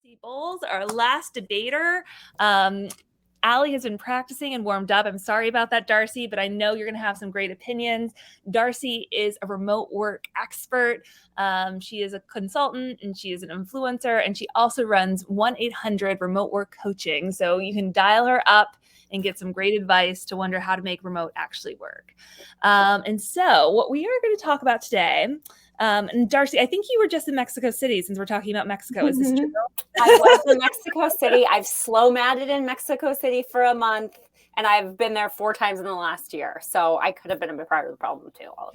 Darcy Boles, our last debater. Allie has been practicing and warmed up. I'm sorry about that, Darcy, but I know you're going to have some great opinions. Darcy is a remote work expert. She is a consultant and she is an influencer, and she also runs 1-800 remote work coaching. So you can dial her up and get some great advice to wonder how to make remote actually work. And so what we are going to talk about today, and Darcy, I think you were just in Mexico City since we're talking about Mexico. Is this true? I was in Mexico City. I've slow madded in Mexico City for a month, and I've been there 4 times in the last year. So I could have been a part of the problem too. All of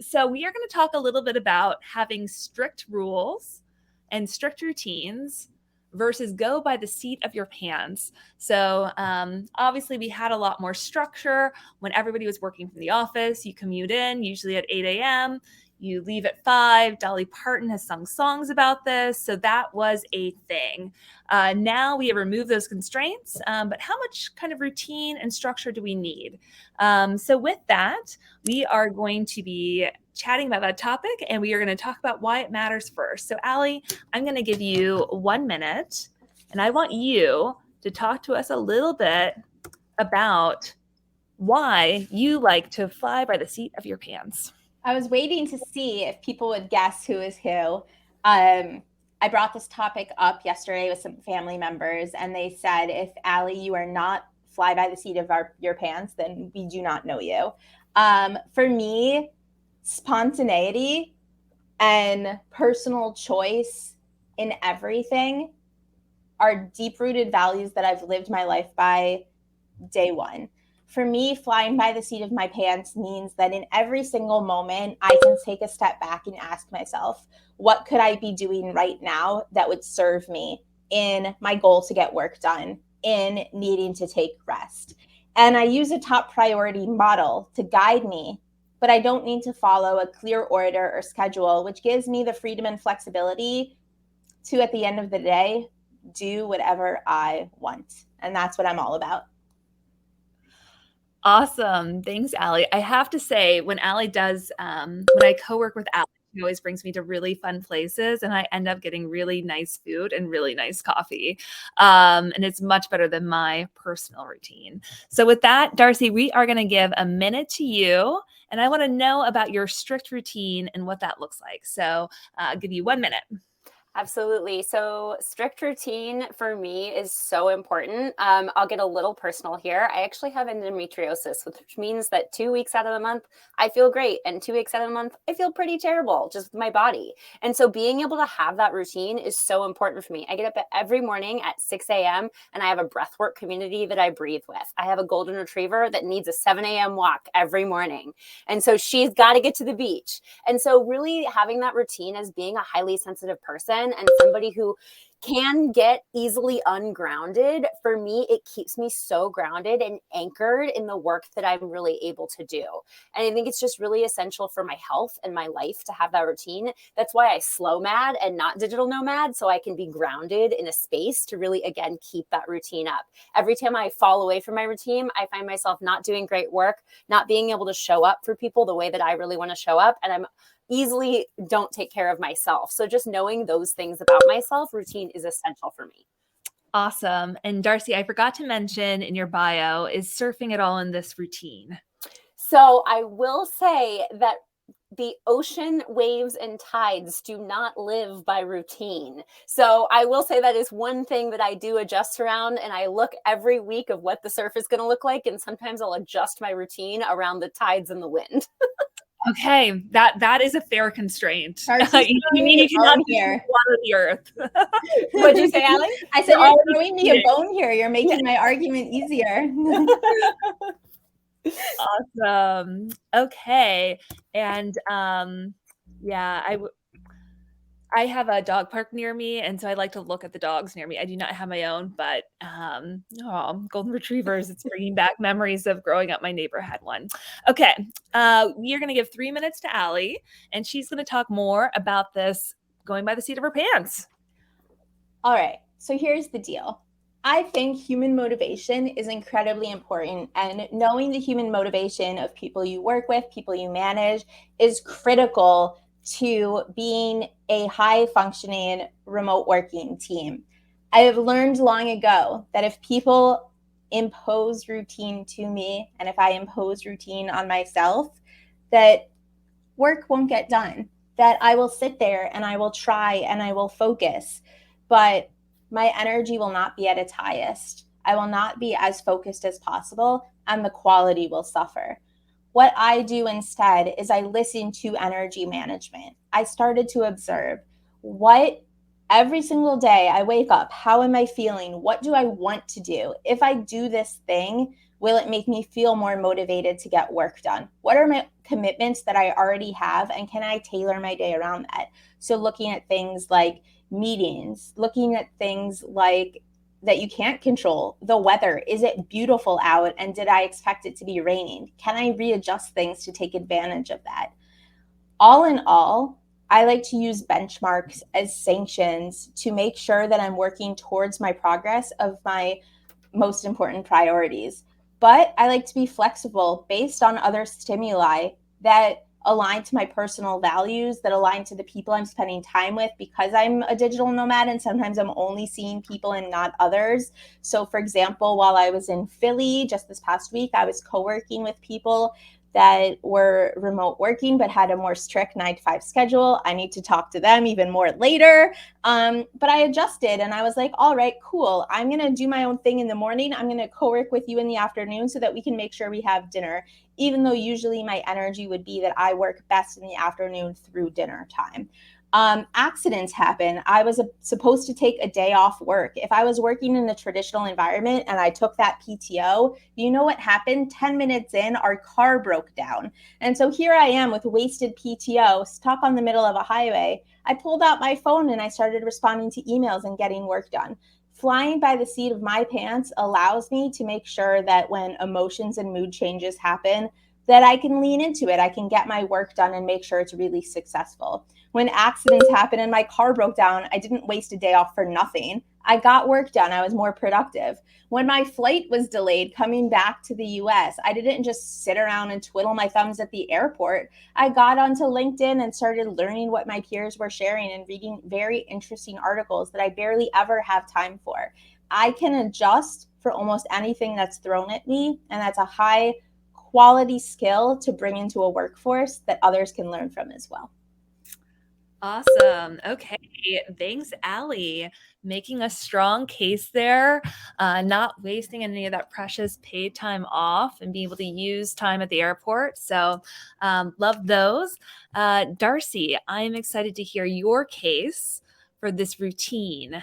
So we are going to talk a little bit about having strict rules and strict routines versus go by the seat of your pants. So obviously we had a lot more structure when everybody was working from the office. You commute in usually at 8 a.m. You leave at 5. Dolly Parton has sung songs about this. So that was a thing. Now we have removed those constraints, but how much kind of routine and structure do we need? So with that, we are going to be chatting about that topic, and we are going to talk about why it matters first. So Allie, I'm going to give you 1 minute, and I want you to talk to us a little bit about why you like to fly by the seat of your pants. I was waiting to see if people would guess who is who. I brought this topic up yesterday with some family members, and they said, if Allie, you are not fly by the seat of your pants, then we do not know you. For me, spontaneity and personal choice in everything are deep-rooted values that I've lived my life by day one. For me, flying by the seat of my pants means that in every single moment, I can take a step back and ask myself, what could I be doing right now that would serve me in my goal to get work done, in needing to take rest? And I use a top priority model to guide me, but I don't need to follow a clear order or schedule, which gives me the freedom and flexibility to, at the end of the day, do whatever I want. And that's what I'm all about. Awesome. Thanks, Allie. I have to say, when Allie does, when I co-work with Allie, she always brings me to really fun places, and I end up getting really nice food and really nice coffee. And it's much better than my personal routine. So with that, Darcy, we are going to give a minute to you, and I want to know about your strict routine and what that looks like. So I'll give you 1 minute. Absolutely. So strict routine for me is so important. I'll get a little personal here. I actually have endometriosis, which means that 2 weeks out of the month, I feel great. And 2 weeks out of the month, I feel pretty terrible just with my body. And so being able to have that routine is so important for me. I get up every morning at 6 a.m. and I have a breathwork community that I breathe with. I have a golden retriever that needs a 7 a.m. walk every morning. And so she's got to get to the beach. And so really having that routine as being a highly sensitive person and somebody who can get easily ungrounded, for me, it keeps me so grounded and anchored in the work that I'm really able to do. And I think it's just really essential for my health and my life to have that routine. That's why I slow mad and not digital nomad, so I can be grounded in a space to really, again, keep that routine up. Every time I fall away from my routine, I find myself not doing great work, not being able to show up for people the way that I really want to show up. And I'm easily don't take care of myself. So just knowing those things about myself, routine is essential for me. Awesome. And Darcy, I forgot to mention in your bio, is surfing at all in this routine? So I will say that the ocean waves and tides do not live by routine. So I will say that is one thing that I do adjust around, and I look every week of what the surf is going to look like. And sometimes I'll adjust my routine around the tides and the wind. Okay, that is a fair constraint. You need to not here. Water the earth. What'd you say, Allie? I said, you're throwing me a bone here. You're making my argument easier. Awesome. Okay. And I have a dog park near me, and so I like to look at the dogs near me. I do not have my own, but golden retrievers, it's bringing back memories of growing up. My neighbor had one. Okay, we are going to give 3 minutes to Allie, and she's going to talk more about this going by the seat of her pants. All right, so here's the deal. I think human motivation is incredibly important, and knowing the human motivation of people you work with, people you manage, is critical to being a high functioning remote working team. I have learned long ago that if people impose routine to me, and if I impose routine on myself, that work won't get done, that I will sit there and I will try and I will focus, but my energy will not be at its highest. I will not be as focused as possible, and the quality will suffer. What I do instead is I listen to energy management. I started to observe what every single day I wake up, how am I feeling? What do I want to do? If I do this thing, will it make me feel more motivated to get work done? What are my commitments that I already have, and can I tailor my day around that? So looking at things like meetings, looking at things like that you can't control. The weather, is it beautiful out, and did I expect it to be raining? Can I readjust things to take advantage of that? All in all, I like to use benchmarks as sanctions to make sure that I'm working towards my progress of my most important priorities. But I like to be flexible based on other stimuli that align to my personal values, that align to the people I'm spending time with, because I'm a digital nomad and sometimes I'm only seeing people and not others. So for example, while I was in Philly just this past week, I was co-working with people that were remote working but had a more strict 9 to 5 schedule. I need to talk to them even more later. But I adjusted and I was like, all right, cool. I'm going to do my own thing in the morning. I'm going to co-work with you in the afternoon so that we can make sure we have dinner, even though usually my energy would be that I work best in the afternoon through dinner time. Accidents happen. I was supposed to take a day off work. If I was working in a traditional environment and I took that PTO, you know what happened? 10 minutes in, our car broke down. And so here I am with wasted PTO, stuck on the middle of a highway. I pulled out my phone and I started responding to emails and getting work done. Flying by the seat of my pants allows me to make sure that when emotions and mood changes happen, that I can lean into it. I can get my work done and make sure it's really successful. When accidents happen and my car broke down, I didn't waste a day off for nothing. I got work done. I was more productive. When my flight was delayed coming back to the US, I didn't just sit around and twiddle my thumbs at the airport. I got onto LinkedIn and started learning what my peers were sharing and reading very interesting articles that I barely ever have time for. I can adjust for almost anything that's thrown at me, and that's a high quality skill to bring into a workforce that others can learn from as well. Awesome. Okay. Thanks, Allie. Making a strong case there, not wasting any of that precious paid time off and being able to use time at the airport. So, love those. Darcy, I'm excited to hear your case for this routine.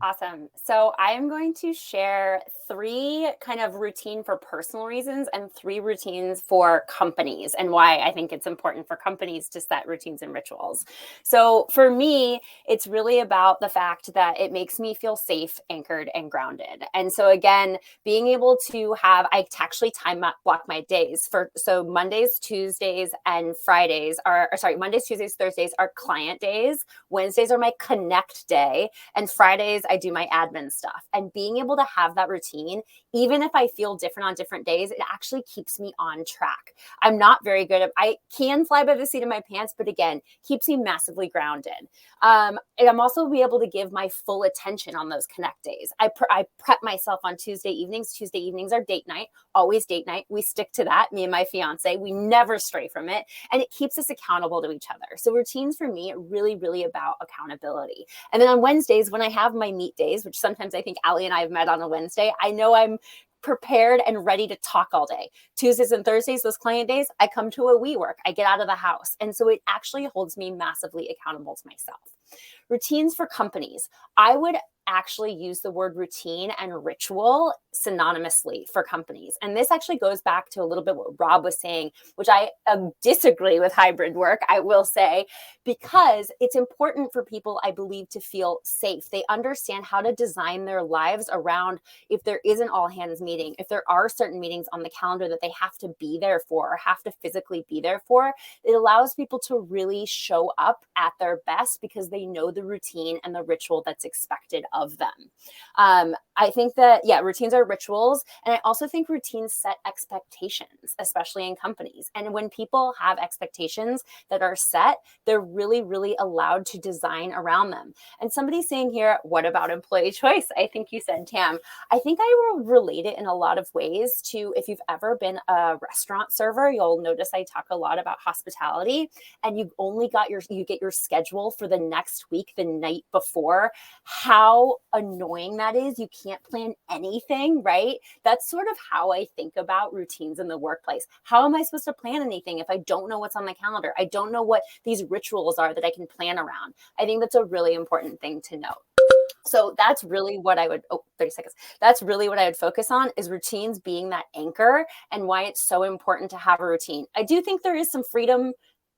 Awesome. So I am going to share 3 kind of routine for personal reasons and 3 routines for companies, and why I think it's important for companies to set routines and rituals. So for me, it's really about the fact that it makes me feel safe, anchored, and grounded. And so again, being able to have, I actually time block my days so Mondays, Tuesdays, and Fridays Mondays, Tuesdays, Thursdays are client days. Wednesdays are my connect day. And Fridays, I do my admin stuff. And being able to have that routine, even if I feel different on different days, it actually keeps me on track. I'm not very good I can fly by the seat of my pants, but again, keeps me massively grounded. And I'm also be able to give my full attention on those connect days. I prep myself on Tuesday evenings. Tuesday evenings are date night, always date night. We stick to that, me and my fiance. We never stray from it. And it keeps us accountable to each other. So routines for me are really, really about accountability. And then on Wednesdays, when I have my meet days, which sometimes I think Allie and I have met on a Wednesday, I know I'm prepared and ready to talk all day. Tuesdays and Thursdays, those client days, I come to a WeWork, I get out of the house. And so it actually holds me massively accountable to myself. Routines for companies. I would actually use the word routine and ritual synonymously for companies. And this actually goes back to a little bit what Rob was saying, which I disagree with hybrid work, I will say, because it's important for people, I believe, to feel safe. They understand how to design their lives around if there is an all hands meeting, if there are certain meetings on the calendar that they have to be there for or have to physically be there for. It allows people to really show up at their best because they know the routine and the ritual that's expected of them. I think that, yeah, routines are rituals. And I also think routines set expectations, especially in companies. And when people have expectations that are set, they're really, really allowed to design around them. And somebody's saying here, what about employee choice? I think you said, Tam. I think I will relate it in a lot of ways to, if you've ever been a restaurant server, you'll notice I talk a lot about hospitality, and you get your schedule for the next week the night before. How annoying that is. You can't plan anything, right? That's sort of how I think about routines in the workplace. How am I supposed to plan anything if I don't know what's on my calendar? I don't know what these rituals are that I can plan around. I think that's a really important thing to note. So that's really what I would, 30 seconds. That's really what I would focus on, is routines being that anchor, and why it's so important to have a routine. I do think there is some freedom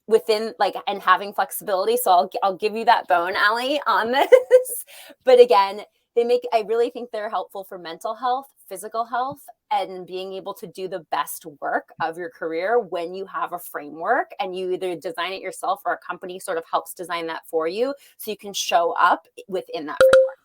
within, like, and having flexibility. So I'll give you that bone, Allie, on this. But again, I really think they're helpful for mental health, physical health, and being able to do the best work of your career when you have a framework and you either design it yourself or a company sort of helps design that for you, so you can show up within that framework.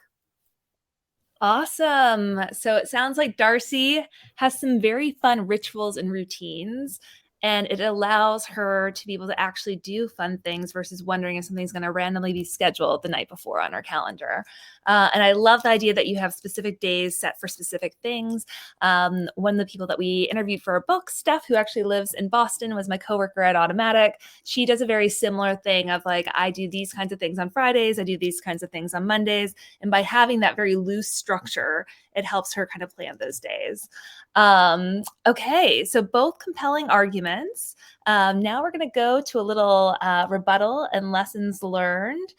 Awesome. So it sounds like Darcy has some very fun rituals and routines, and it allows her to be able to actually do fun things versus wondering if something's going to randomly be scheduled the night before on her calendar. And I love the idea that you have specific days set for specific things. One of the people that we interviewed for our book, Steph, who actually lives in Boston, was my coworker at Automatic. She does a very similar thing of, like, I do these kinds of things on Fridays, I do these kinds of things on Mondays. And by having that very loose structure, it helps her kind of plan those days. Okay, so both compelling arguments. Now we're going to go to a little rebuttal and lessons learned.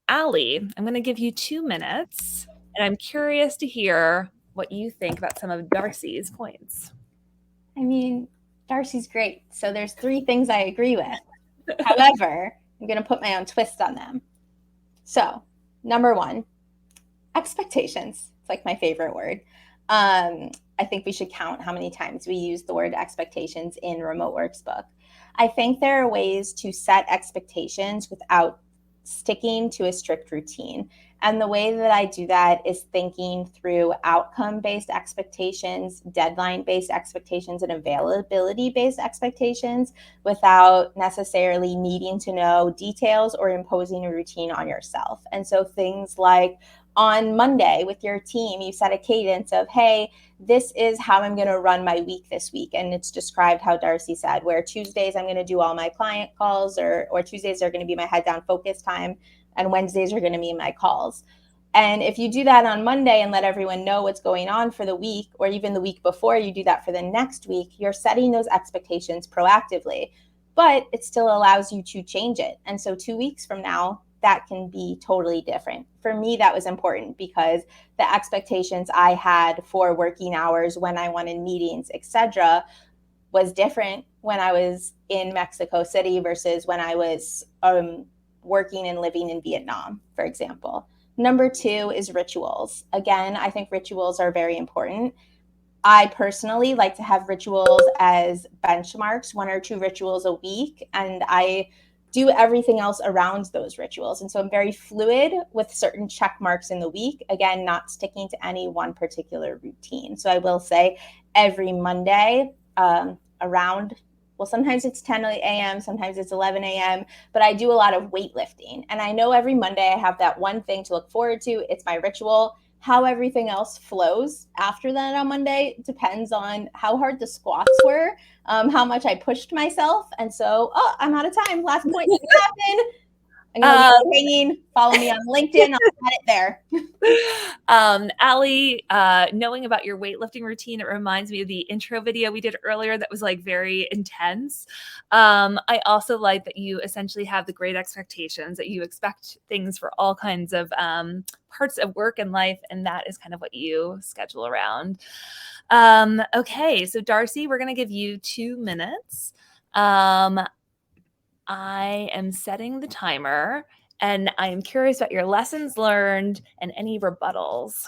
Allie, I'm going to give you 2 minutes, and I'm curious to hear what you think about some of Darcy's points. I mean, Darcy's great. So there's 3 things I agree with. However, I'm going to put my own twist on them. So, number 1, expectations. It's like my favorite word. I think we should count how many times we use the word expectations in Remote Work's book. I think there are ways to set expectations without sticking to a strict routine. And the way that I do that is thinking through outcome-based expectations, deadline-based expectations, and availability-based expectations without necessarily needing to know details or imposing a routine on yourself. And so things like, on Monday with your team, you set a cadence of, hey, this is how I'm going to run my week this week. And it's described how Darcy said, where Tuesdays I'm going to do all my client calls, or Tuesdays are going to be my head down focus time, and Wednesdays are going to be my calls. And if you do that on Monday and let everyone know what's going on for the week, or even the week before you do that for the next week, you're setting those expectations proactively. But it still allows you to change it. And so 2 weeks from now, that can be totally different. For me, that was important because the expectations I had for working hours, when I wanted meetings, etc., was different when I was in Mexico City versus when I was working and living in Vietnam, for example. Number 2 is rituals. Again, I think rituals are very important. I personally like to have rituals as benchmarks, 1 or 2 rituals a week, and I do everything else around those rituals. And so I'm very fluid with certain check marks in the week, again, not sticking to any one particular routine. So I will say every Monday around, well, sometimes it's 10 a.m., sometimes it's 11 a.m., but I do a lot of weightlifting. And I know every Monday I have that one thing to look forward to. It's my ritual. How everything else flows after that on Monday depends on how hard the squats were, how much I pushed myself. And so, I'm out of time. Last point didn't happen. I'm going to be hanging. Follow me on LinkedIn. I'll add it there. Allie, knowing about your weightlifting routine, it reminds me of the intro video we did earlier that was, like, very intense. I also like that you essentially have the great expectations, that you expect things for all kinds of parts of work and life, and that is kind of what you schedule around. Okay, so Darcy, we're going to give you 2 minutes. I am setting the timer, and I am curious about your lessons learned and any rebuttals.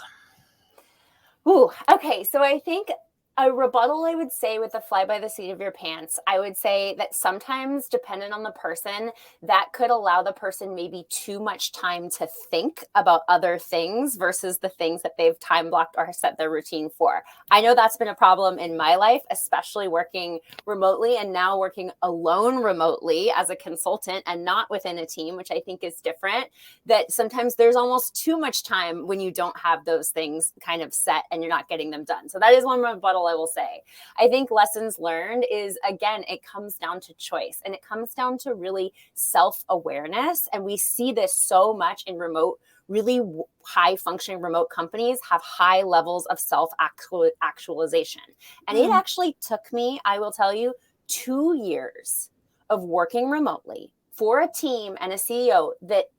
Ooh, okay. So I think A rebuttal, I would say, with the fly by the seat of your pants, I would say that sometimes, dependent on the person, that could allow the person maybe too much time to think about other things versus the things that they've time blocked or set their routine for. I know that's been a problem in my life, especially working remotely and now working alone remotely as a consultant and not within a team, which I think is different, that sometimes there's almost too much time when you don't have those things kind of set and you're not getting them done. So that is one rebuttal I will say. I think lessons learned is, again, it comes down to choice, and it comes down to really self-awareness. And we see this so much in remote, really high functioning remote companies have high levels of self-actualization. And it actually took me, I will tell you, 2 years of working remotely for a team and a CEO that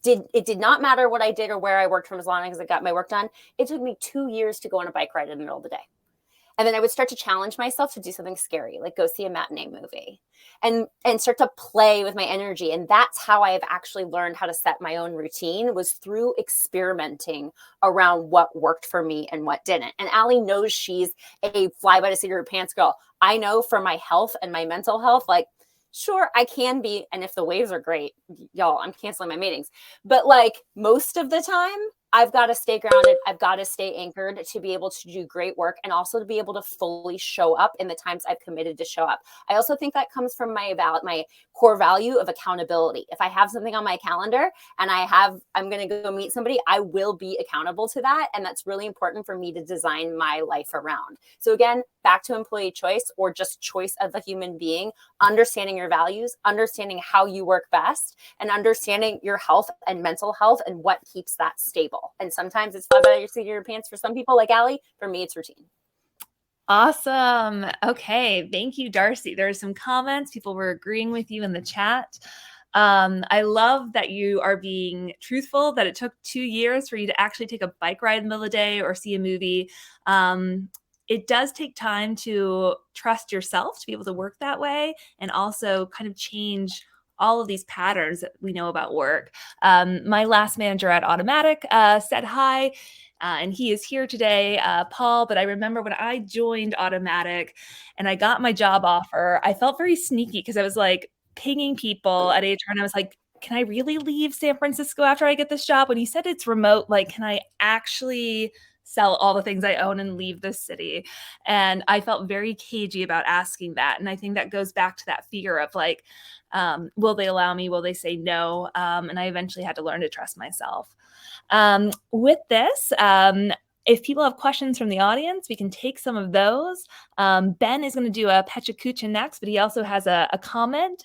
it did not matter what I did or where I worked from as long as I got my work done. It took me 2 years to go on a bike ride in the middle of the day. And then I would start to challenge myself to do something scary, like go see a matinee movie and start to play with my energy. And that's how I have actually learned how to set my own routine, was through experimenting around what worked for me and what didn't. And Allie knows she's a fly by the seat of her pants girl. I know for my health and my mental health, like, sure, I can be. And if the waves are great, y'all, I'm canceling my meetings. But like most of the time, I've got to stay grounded. I've got to stay anchored to be able to do great work and also to be able to fully show up in the times I've committed to show up. I also think that comes from my core value of accountability. If I have something on my calendar and I'm going to go meet somebody, I will be accountable to that. And that's really important for me to design my life around. So again, back to employee choice, or just choice of a human being, understanding your values, understanding how you work best, and understanding your health and mental health and what keeps that stable. And sometimes it's fly by your seat of your pants for some people, like Allie. For me, it's routine. Awesome. Okay. Thank you, Darcy. There are some comments. People were agreeing with you in the chat. I love that you are being truthful, that it took 2 years for you to actually take a bike ride in the middle of the day or see a movie. It does take time to trust yourself to be able to work that way, and also kind of change all of these patterns that we know about work. My last manager at Automatic said hi. And he is here today, Paul. But I remember when I joined Automatic and I got my job offer, I felt very sneaky because I was like pinging people at HR, and I was like, can I really leave San Francisco after I get this job? When he said it's remote, like, can I actually sell all the things I own and leave this city? And I felt very cagey about asking that. And I think that goes back to that fear of like, will they allow me? Will they say no? And I eventually had to learn to trust myself. With this, if people have questions from the audience, we can take some of those. Ben is going to do a Pecha next, but he also has a comment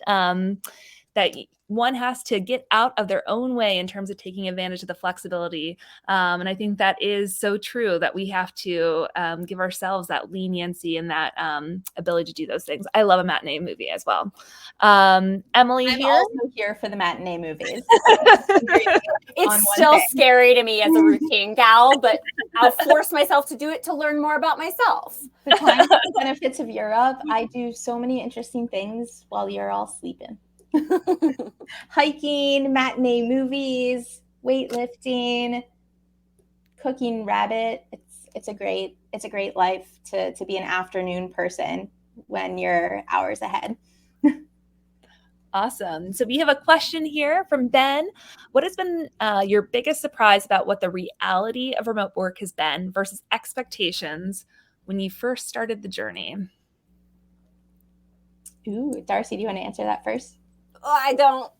that one has to get out of their own way in terms of taking advantage of the flexibility. And I think that is so true, that we have to give ourselves that leniency and that ability to do those things. I love a matinee movie as well. Emily I'm here. also here for the matinee movies. It's still scary to me as a routine gal, but I'll force myself to do it to learn more about myself. The time benefits of Europe, I do so many interesting things while you're all sleeping. Hiking, matinee movies, weightlifting, cooking rabbit. It's a great life to be an afternoon person when you're hours ahead. Awesome. So we have a question here from Ben. What has been your biggest surprise about what the reality of remote work has been versus expectations when you first started the journey? Ooh, Darcy, do you want to answer that first? Oh, I don't.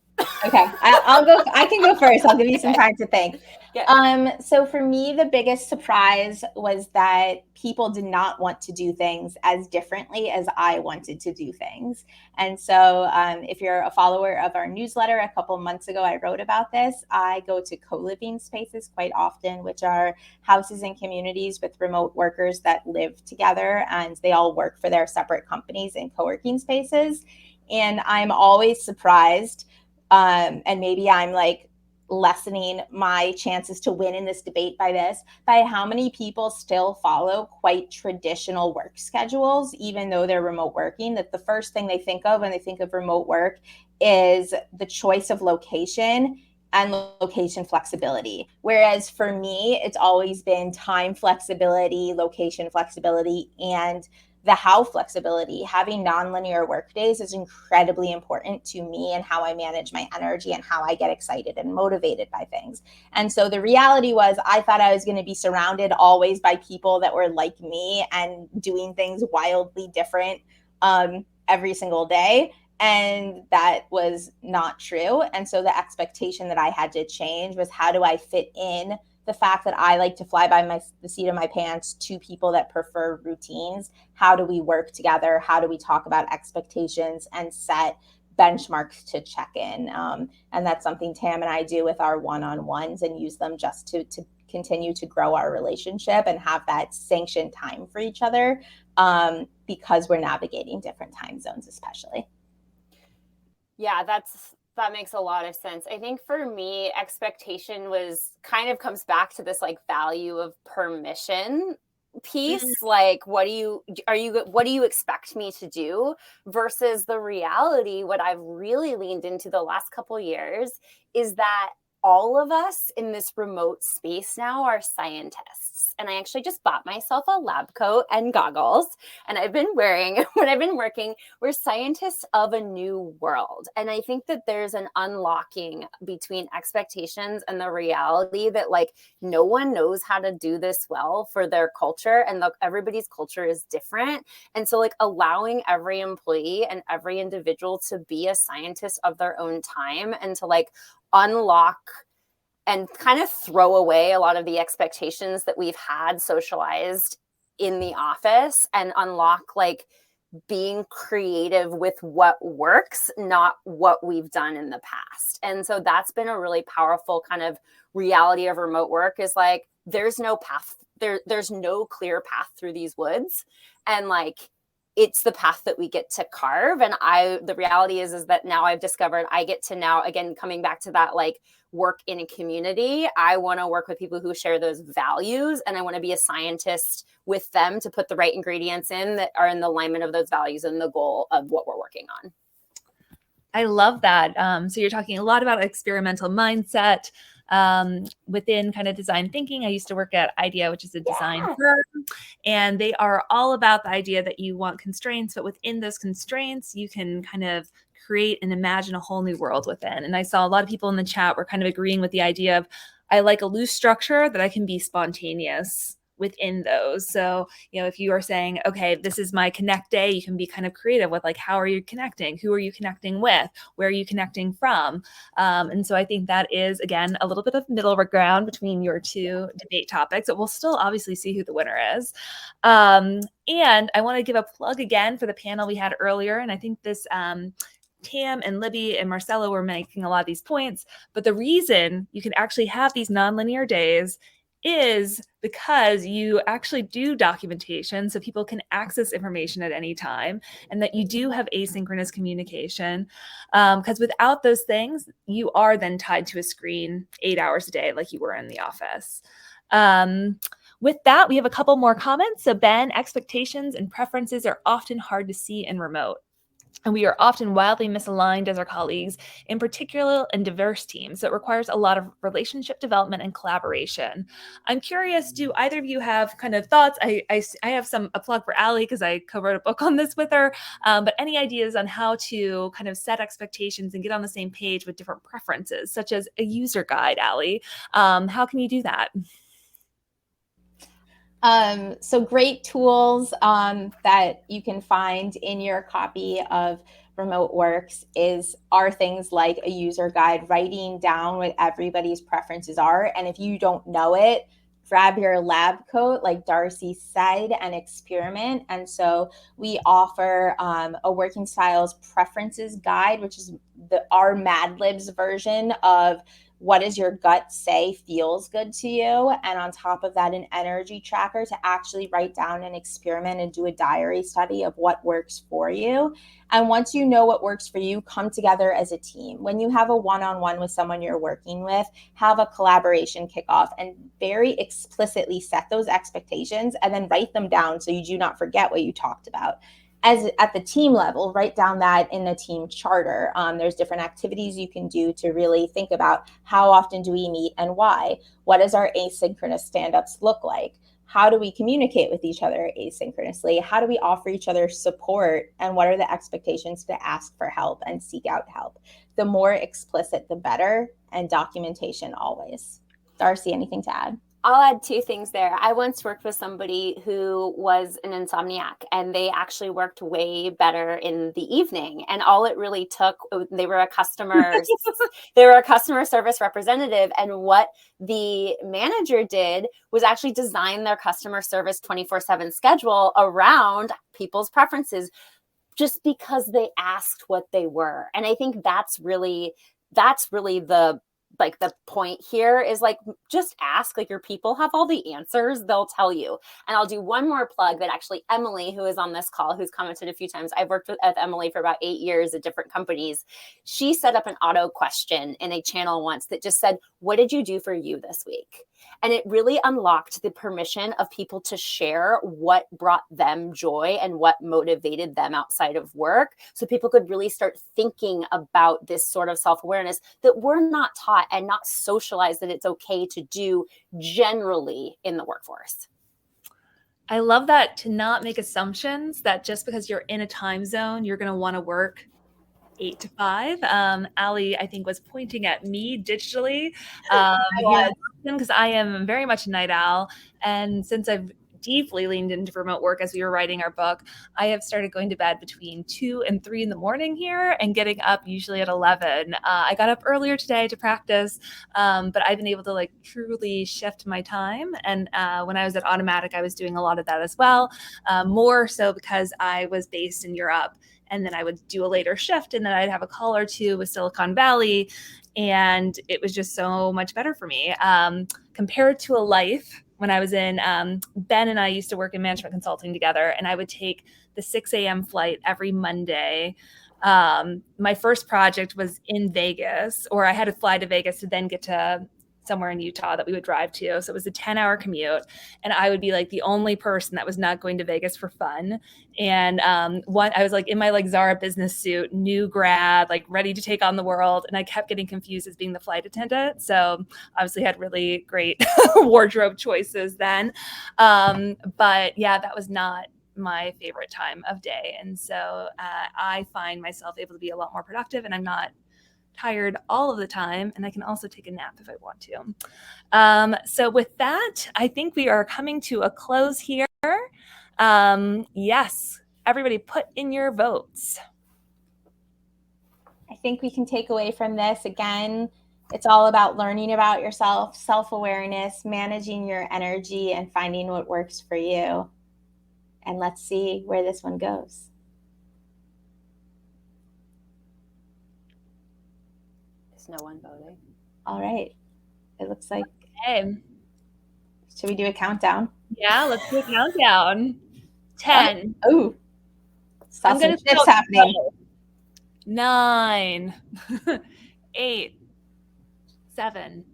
Okay, I'll go. I can go first. I'll give you some time to think. Yeah. So for me, the biggest surprise was that people did not want to do things as differently as I wanted to do things. And so if you're a follower of our newsletter, a couple months ago, I wrote about this. I go to co-living spaces quite often, which are houses and communities with remote workers that live together, and they all work for their separate companies in co-working spaces. And I'm always surprised, and maybe I'm like lessening my chances to win in this debate by how many people still follow quite traditional work schedules, even though they're remote working. That the first thing they think of when they think of remote work is the choice of location and location flexibility. Whereas for me, it's always been time flexibility, location flexibility, and the how flexibility. Having nonlinear work days is incredibly important to me and how I manage my energy and how I get excited and motivated by things. And so the reality was, I thought I was going to be surrounded always by people that were like me and doing things wildly different every single day. And that was not true. And so the expectation that I had to change was, how do I fit in the fact that I like to fly by the seat of my pants to people that prefer routines? How do we work together? How do we talk about expectations and set benchmarks to check in? And that's something Tam and I do with our one-on-ones, and use them just to continue to grow our relationship and have that sanctioned time for each other, because we're navigating different time zones, especially. Yeah, that makes a lot of sense. I think for me, expectation kind of comes back to this like value of permission piece. Like, what do you expect me to do, versus the reality? What I've really leaned into the last couple of years is that all of us in this remote space now are scientists. And I actually just bought myself a lab coat and goggles, and I've been wearing when I've been working. We're scientists of a new world. And I think that there's an unlocking between expectations and the reality that like no one knows how to do this well for their culture, and everybody's culture is different. And so like allowing every employee and every individual to be a scientist of their own time, and to like unlock and kind of throw away a lot of the expectations that we've had socialized in the office, and unlock like being creative with what works, not what we've done in the past. And so that's been a really powerful kind of reality of remote work, is like there's no path there's no clear path through these woods, and like it's the path that we get to carve. And the reality is that now I've discovered I get to now, again, coming back to that, like work in a community. I want to work with people who share those values, and I want to be a scientist with them to put the right ingredients in that are in the alignment of those values and the goal of what we're working on. I love that. So you're talking a lot about experimental mindset within kind of design thinking. I used to work at IDEA, which is a design firm, and they are all about the idea that you want constraints, but within those constraints, you can kind of create and imagine a whole new world within. And I saw a lot of people in the chat were kind of agreeing with the idea of, I like a loose structure that I can be spontaneous within those. So, if you are saying, okay, this is my connect day, you can be kind of creative with like, how are you connecting? Who are you connecting with? Where are you connecting from? And so I think that is, again, a little bit of middle ground between your two debate topics, but we'll still obviously see who the winner is. And I want to give a plug again for the panel we had earlier. And I think this, Tam and Libby and Marcelo were making a lot of these points, but the reason you can actually have these nonlinear days is because you actually do documentation so people can access information at any time, and that you do have asynchronous communication. Because without those things, you are then tied to a screen 8 hours a day like you were in the office. With that, we have a couple more comments. So Ben, expectations and preferences are often hard to see in remote, and we are often wildly misaligned as our colleagues, in particular in diverse teams. So it requires a lot of relationship development and collaboration. I'm curious, do either of you have kind of thoughts? I have a plug for Allie because I co-wrote a book on this with her, but any ideas on how to kind of set expectations and get on the same page with different preferences, such as a user guide, Allie? How can you do that? So great tools that you can find in your copy of Remote Works are things like a user guide, writing down what everybody's preferences are. And if you don't know it, grab your lab coat, like Darcy said, and experiment. And so we offer a working styles preferences guide, which is our Mad Libs version of what does your gut say feels good to you? And on top of that, an energy tracker to actually write down and experiment and do a diary study of what works for you. And once you know what works for you, come together as a team. When you have a one-on-one with someone you're working with, have a collaboration kickoff and very explicitly set those expectations, and then write them down so you do not forget what you talked about. as at the team level, write down that in the team charter. There's different activities you can do to really think about how often do we meet and why. What does our asynchronous stand-ups look like? How do we communicate with each other asynchronously? How do we offer each other support? And what are the expectations to ask for help and seek out help? The more explicit, the better, and documentation always. Darcy, anything to add? I'll add two things there. I once worked with somebody who was an insomniac, and they actually worked way better in the evening. And all it really took, they were a customer service representative. And what the manager did was actually design their customer service 24/7 schedule around people's preferences, just because they asked what they were. And I think that's really the point here is like, just ask. Like, your people have all the answers, they'll tell you. And I'll do one more plug that actually Emily, who is on this call, who's commented a few times, I've worked with Emily for about 8 years at different companies. She set up an auto question in a channel once that just said, what did you do for you this week? And it really unlocked the permission of people to share what brought them joy and what motivated them outside of work. So people could really start thinking about this sort of self-awareness that we're not taught and not socialized that it's okay to do generally in the workforce. I love that, to not make assumptions that just because you're in a time zone, you're going to want to work 8 to 5. Allie, I think, was pointing at me digitally because I am very much a night owl. And since I've deeply leaned into remote work as we were writing our book, I have started going to bed between 2 and 3 in the morning here and getting up usually at 11. I got up earlier today to practice, but I've been able to like truly shift my time. And when I was at Automatic, I was doing a lot of that as well, more so because I was based in Europe. And then I would do a later shift, and then I'd have a call or two with Silicon Valley. And it was just so much better for me compared to a life when I was in, Ben and I used to work in management consulting together, and I would take the 6 a.m. flight every Monday. My first project was in Vegas, or I had to fly to Vegas to then get to somewhere in Utah that we would drive to. So it was a 10-hour commute, and I would be like the only person that was not going to Vegas for fun. And I was like in my like Zara business suit, new grad, like ready to take on the world. And I kept getting confused as being the flight attendant. So obviously had really great wardrobe choices then. But yeah, that was not my favorite time of day. And so I find myself able to be a lot more productive, and I'm not tired all of the time, and I can also take a nap if I want to. So with that, I think we are coming to a close here. Yes, everybody put in your votes. I think we can take away from this, again, it's all about learning about yourself, self-awareness, managing your energy, and finding what works for you. And let's see where this one goes. No one voting. All right. It looks like. Okay. Should we do a countdown? Yeah, let's do a countdown. 10. Oh, I'm going to shifts happening. 9, 8, 7,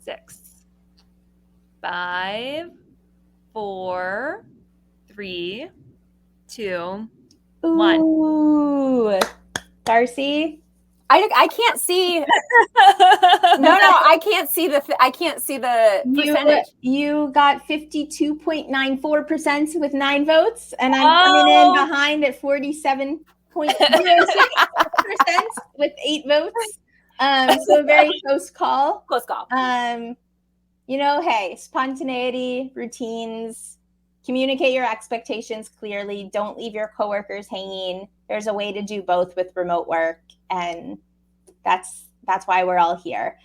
6, 5, 4, 3, 2, 1. Ooh, Darcy. I can't see. No, I can't see the percentage. You got 52.94% with 9 votes, and I'm coming in behind at 47.06% with 8 votes. So a very close call. Close call. Hey, spontaneity, routines, communicate your expectations clearly. Don't leave your coworkers hanging. There's a way to do both with remote work, and that's why we're all here.